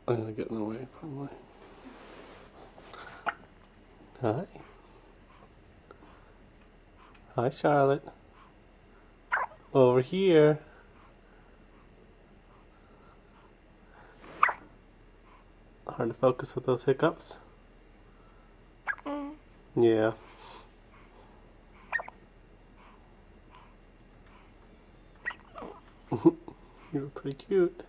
I'm gonna get in the way, probably. Hi. Hi, Charlotte. Over here. Hard to focus with those hiccups. Yeah. You were pretty cute.